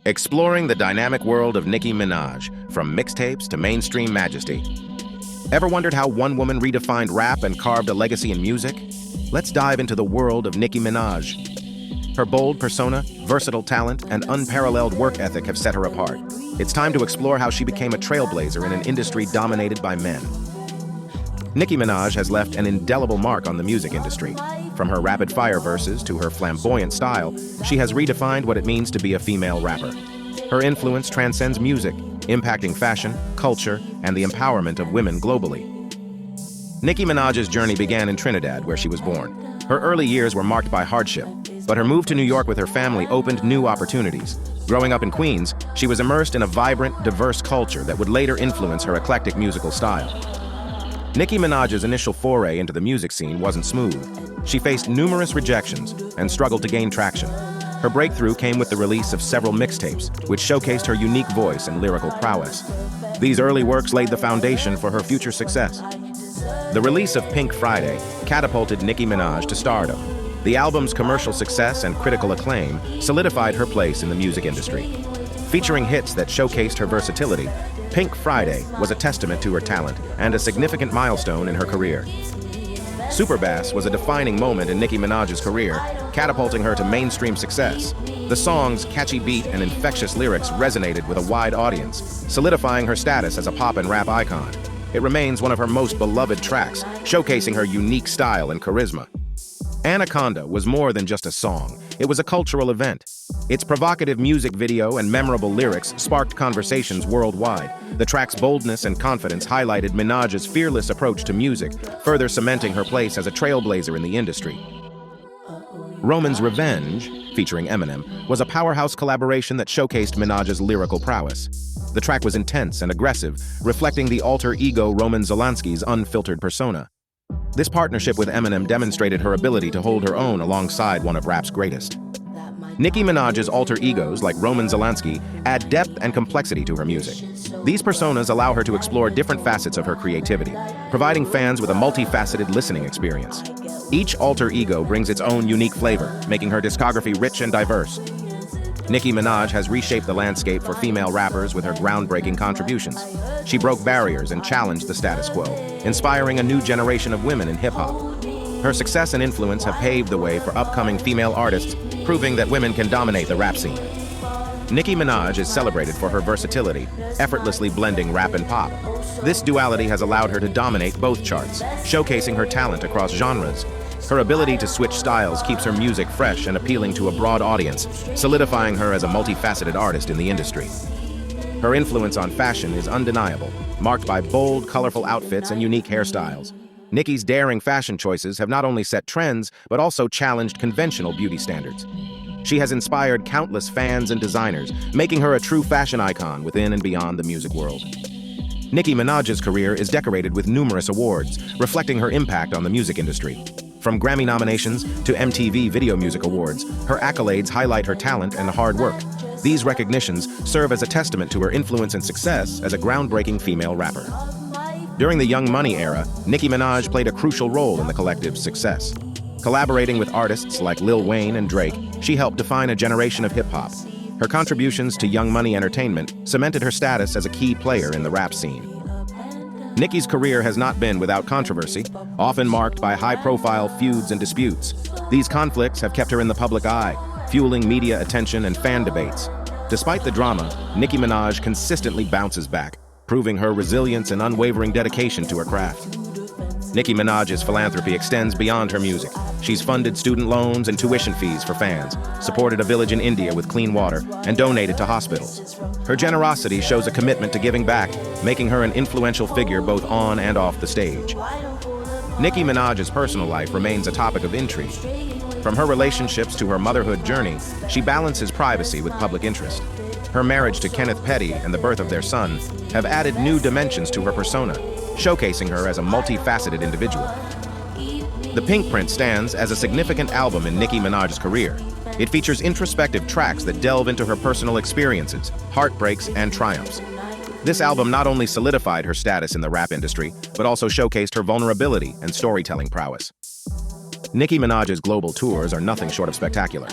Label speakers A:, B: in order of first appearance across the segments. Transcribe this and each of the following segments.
A: exploring the dynamic world of Nicki Minaj, from mixtapes to mainstream majesty. Ever wondered how one woman redefined rap and carved a legacy in music? Let's dive into the world of Nicki Minaj. Her bold persona, versatile talent, and unparalleled work ethic have set her apart. It's time to explore how she became a trailblazer in an industry dominated by men. Nicki Minaj has left an indelible mark on the music industry. From her rapid-fire verses to her flamboyant style, she has redefined what it means to be a female rapper. Her influence transcends music, impacting fashion, culture, and the empowerment of women globally. Nicki Minaj's journey began in Trinidad, where she was born. Her early years were marked by hardship, but her move to New York with her family opened new opportunities. Growing up in Queens, she was immersed in a vibrant, diverse culture that would later influence her eclectic musical style. Nicki Minaj's initial foray into the music scene wasn't smooth. She faced numerous rejections and struggled to gain traction. Her breakthrough came with the release of several mixtapes, which showcased her unique voice and lyrical prowess. These early works laid the foundation for her future success. The release of Pink Friday catapulted Nicki Minaj to stardom. The album's commercial success and critical acclaim solidified her place in the music industry. Featuring hits that showcased her versatility, Pink Friday was a testament to her talent and a significant milestone in her career. Superbass was a defining moment in Nicki Minaj's career, catapulting her to mainstream success. The song's catchy beat and infectious lyrics resonated with a wide audience, solidifying her status as a pop and rap icon. It remains one of her most beloved tracks, showcasing her unique style and charisma. Anaconda was more than just a song. It was a cultural event. Its provocative music video and memorable lyrics sparked conversations worldwide. The track's boldness and confidence highlighted Minaj's fearless approach to music, further cementing her place as a trailblazer in the industry. Roman's Revenge, featuring Eminem, was a powerhouse collaboration that showcased Minaj's lyrical prowess. The track was intense and aggressive, reflecting the alter ego Roman Zolanski's unfiltered persona. This partnership with Eminem demonstrated her ability to hold her own alongside one of rap's greatest. Nicki Minaj's alter egos, like Roman Zolanski, add depth and complexity to her music. These personas allow her to explore different facets of her creativity, providing fans with a multifaceted listening experience. Each alter ego brings its own unique flavor, making her discography rich and diverse. Nicki Minaj has reshaped the landscape for female rappers with her groundbreaking contributions. She broke barriers and challenged the status quo, inspiring a new generation of women in hip-hop. Her success and influence have paved the way for upcoming female artists, proving that women can dominate the rap scene. Nicki Minaj is celebrated for her versatility, effortlessly blending rap and pop. This duality has allowed her to dominate both charts, showcasing her talent across genres. Her ability to switch styles keeps her music fresh and appealing to a broad audience, solidifying her as a multifaceted artist in the industry. Her influence on fashion is undeniable, marked by bold, colorful outfits and unique hairstyles. Nicki's daring fashion choices have not only set trends, but also challenged conventional beauty standards. She has inspired countless fans and designers, making her a true fashion icon within and beyond the music world. Nicki Minaj's career is decorated with numerous awards, reflecting her impact on the music industry. From Grammy nominations to MTV Video Music Awards, her accolades highlight her talent and hard work. These recognitions serve as a testament to her influence and success as a groundbreaking female rapper. During the Young Money era, Nicki Minaj played a crucial role in the collective's success. Collaborating with artists like Lil Wayne and Drake, she helped define a generation of hip-hop. Her contributions to Young Money Entertainment cemented her status as a key player in the rap scene. Nicki's career has not been without controversy, often marked by high-profile feuds and disputes. These conflicts have kept her in the public eye, fueling media attention and fan debates. Despite the drama, Nicki Minaj consistently bounces back, proving her resilience and unwavering dedication to her craft. Nicki Minaj's philanthropy extends beyond her music. She's funded student loans and tuition fees for fans, supported a village in India with clean water, and donated to hospitals. Her generosity shows a commitment to giving back, making her an influential figure both on and off the stage. Nicki Minaj's personal life remains a topic of intrigue. From her relationships to her motherhood journey, she balances privacy with public interest. Her marriage to Kenneth Petty and the birth of their son have added new dimensions to her persona, showcasing her as a multifaceted individual. The Pink Print stands as a significant album in Nicki Minaj's career. It features introspective tracks that delve into her personal experiences, heartbreaks, and triumphs. This album not only solidified her status in the rap industry, but also showcased her vulnerability and storytelling prowess. Nicki Minaj's global tours are nothing short of spectacular.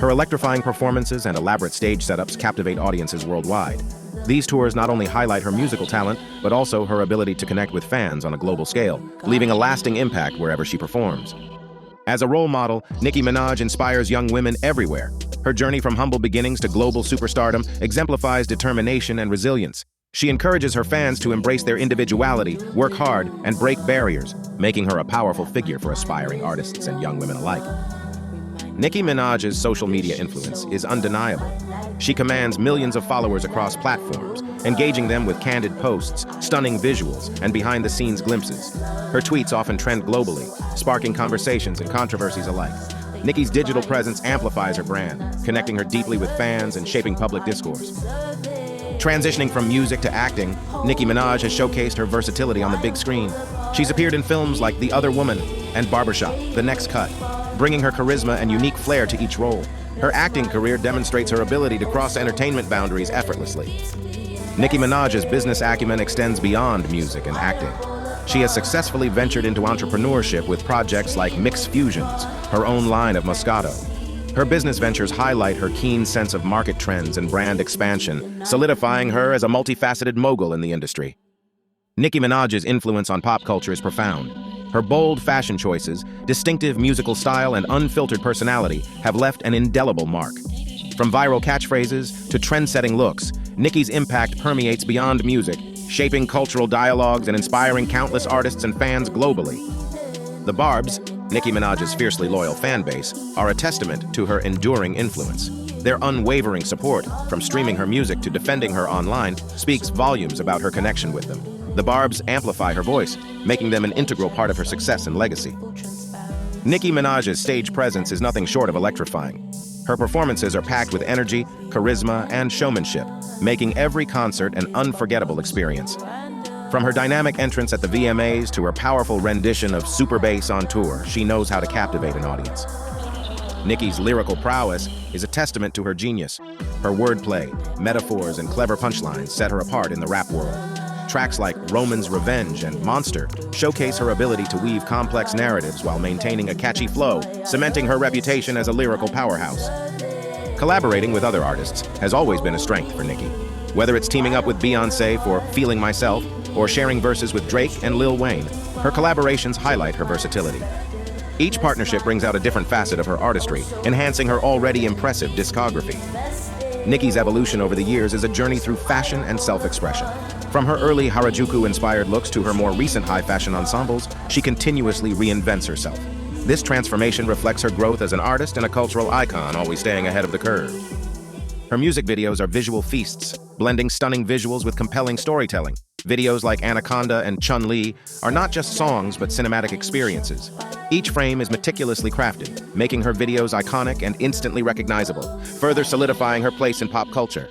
A: Her electrifying performances and elaborate stage setups captivate audiences worldwide. These tours not only highlight her musical talent, but also her ability to connect with fans on a global scale, leaving a lasting impact wherever she performs. As a role model, Nicki Minaj inspires young women everywhere. Her journey from humble beginnings to global superstardom exemplifies determination and resilience. She encourages her fans to embrace their individuality, work hard, and break barriers, making her a powerful figure for aspiring artists and young women alike. Nicki Minaj's social media influence is undeniable. She commands millions of followers across platforms, engaging them with candid posts, stunning visuals, and behind-the-scenes glimpses. Her tweets often trend globally, sparking conversations and controversies alike. Nicki's digital presence amplifies her brand, connecting her deeply with fans and shaping public discourse. Transitioning from music to acting, Nicki Minaj has showcased her versatility on the big screen. She's appeared in films like The Other Woman and Barbershop, The Next Cut, bringing her charisma and unique flair to each role. Her acting career demonstrates her ability to cross entertainment boundaries effortlessly. Nicki Minaj's business acumen extends beyond music and acting. She has successfully ventured into entrepreneurship with projects like Mixed Fusions, her own line of Moscato. Her business ventures highlight her keen sense of market trends and brand expansion, solidifying her as a multifaceted mogul in the industry. Nicki Minaj's influence on pop culture is profound. Her bold fashion choices, distinctive musical style, and unfiltered personality have left an indelible mark. From viral catchphrases to trend-setting looks, Nicki's impact permeates beyond music, shaping cultural dialogues and inspiring countless artists and fans globally. The Barbs, Nicki Minaj's fiercely loyal fan base, are a testament to her enduring influence. Their unwavering support, from streaming her music to defending her online, speaks volumes about her connection with them. The Barbs amplify her voice, making them an integral part of her success and legacy. Nicki Minaj's stage presence is nothing short of electrifying. Her performances are packed with energy, charisma, and showmanship, making every concert an unforgettable experience. From her dynamic entrance at the VMAs to her powerful rendition of Super Bass on tour, she knows how to captivate an audience. Nicki's lyrical prowess is a testament to her genius. Her wordplay, metaphors, and clever punchlines set her apart in the rap world. Tracks like Roman's Revenge and Monster showcase her ability to weave complex narratives while maintaining a catchy flow, cementing her reputation as a lyrical powerhouse. Collaborating with other artists has always been a strength for Nicki. Whether it's teaming up with Beyoncé for Feeling Myself or sharing verses with Drake and Lil Wayne, her collaborations highlight her versatility. Each partnership brings out a different facet of her artistry, enhancing her already impressive discography. Nicki's evolution over the years is a journey through fashion and self-expression. From her early Harajuku-inspired looks to her more recent high-fashion ensembles, she continuously reinvents herself. This transformation reflects her growth as an artist and a cultural icon, always staying ahead of the curve. Her music videos are visual feasts, blending stunning visuals with compelling storytelling. Videos like Anaconda and Chun-Li are not just songs but cinematic experiences. Each frame is meticulously crafted, making her videos iconic and instantly recognizable, further solidifying her place in pop culture.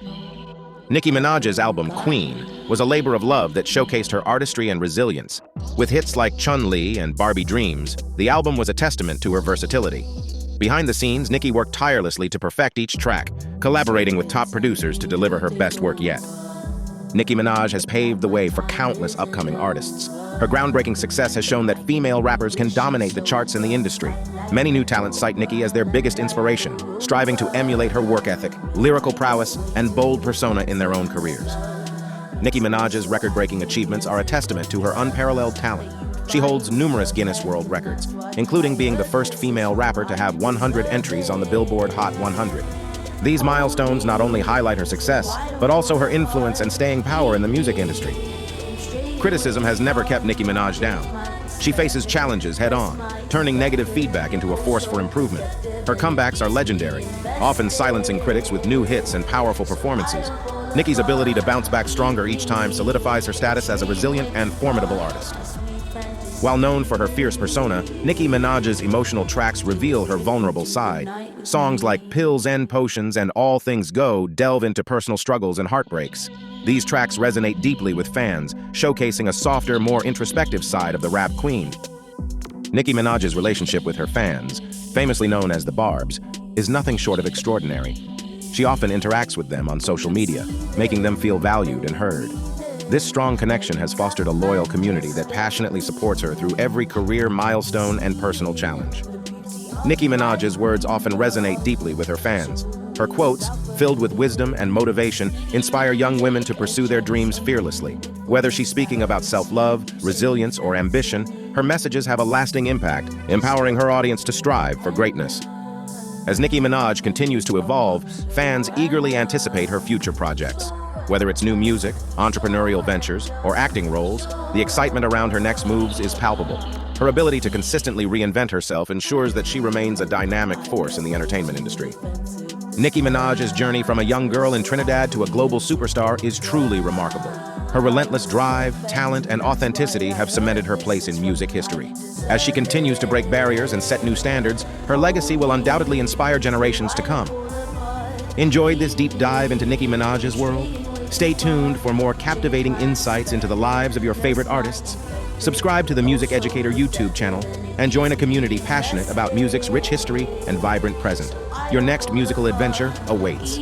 A: Nicki Minaj's album Queen was a labor of love that showcased her artistry and resilience. With hits like Chun-Li and Barbie Dreams, the album was a testament to her versatility. Behind the scenes, Nicki worked tirelessly to perfect each track, collaborating with top producers to deliver her best work yet. Nicki Minaj has paved the way for countless upcoming artists. Her groundbreaking success has shown that female rappers can dominate the charts in the industry. Many new talents cite Nicki as their biggest inspiration, striving to emulate her work ethic, lyrical prowess, and bold persona in their own careers. Nicki Minaj's record-breaking achievements are a testament to her unparalleled talent. She holds numerous Guinness World Records, including being the first female rapper to have 100 entries on the Billboard Hot 100. These milestones not only highlight her success, but also her influence and staying power in the music industry. Criticism has never kept Nicki Minaj down. She faces challenges head-on, turning negative feedback into a force for improvement. Her comebacks are legendary, often silencing critics with new hits and powerful performances. Nicki's ability to bounce back stronger each time solidifies her status as a resilient and formidable artist. While known for her fierce persona, Nicki Minaj's emotional tracks reveal her vulnerable side. Songs like Pills and Potions and All Things Go delve into personal struggles and heartbreaks. These tracks resonate deeply with fans, showcasing a softer, more introspective side of the rap queen. Nicki Minaj's relationship with her fans, famously known as the Barbs, is nothing short of extraordinary. She often interacts with them on social media, making them feel valued and heard. This strong connection has fostered a loyal community that passionately supports her through every career milestone and personal challenge. Nicki Minaj's words often resonate deeply with her fans. Her quotes, filled with wisdom and motivation, inspire young women to pursue their dreams fearlessly. Whether she's speaking about self-love, resilience, or ambition, her messages have a lasting impact, empowering her audience to strive for greatness. As Nicki Minaj continues to evolve, fans eagerly anticipate her future projects. Whether it's new music, entrepreneurial ventures, or acting roles, the excitement around her next moves is palpable. Her ability to consistently reinvent herself ensures that she remains a dynamic force in the entertainment industry. Nicki Minaj's journey from a young girl in Trinidad to a global superstar is truly remarkable. Her relentless drive, talent, and authenticity have cemented her place in music history. As she continues to break barriers and set new standards, her legacy will undoubtedly inspire generations to come. Enjoyed this deep dive into Nicki Minaj's world? Stay tuned for more captivating insights into the lives of your favorite artists. Subscribe to the Music Educator YouTube channel and join a community passionate about music's rich history and vibrant present. Your next musical adventure awaits.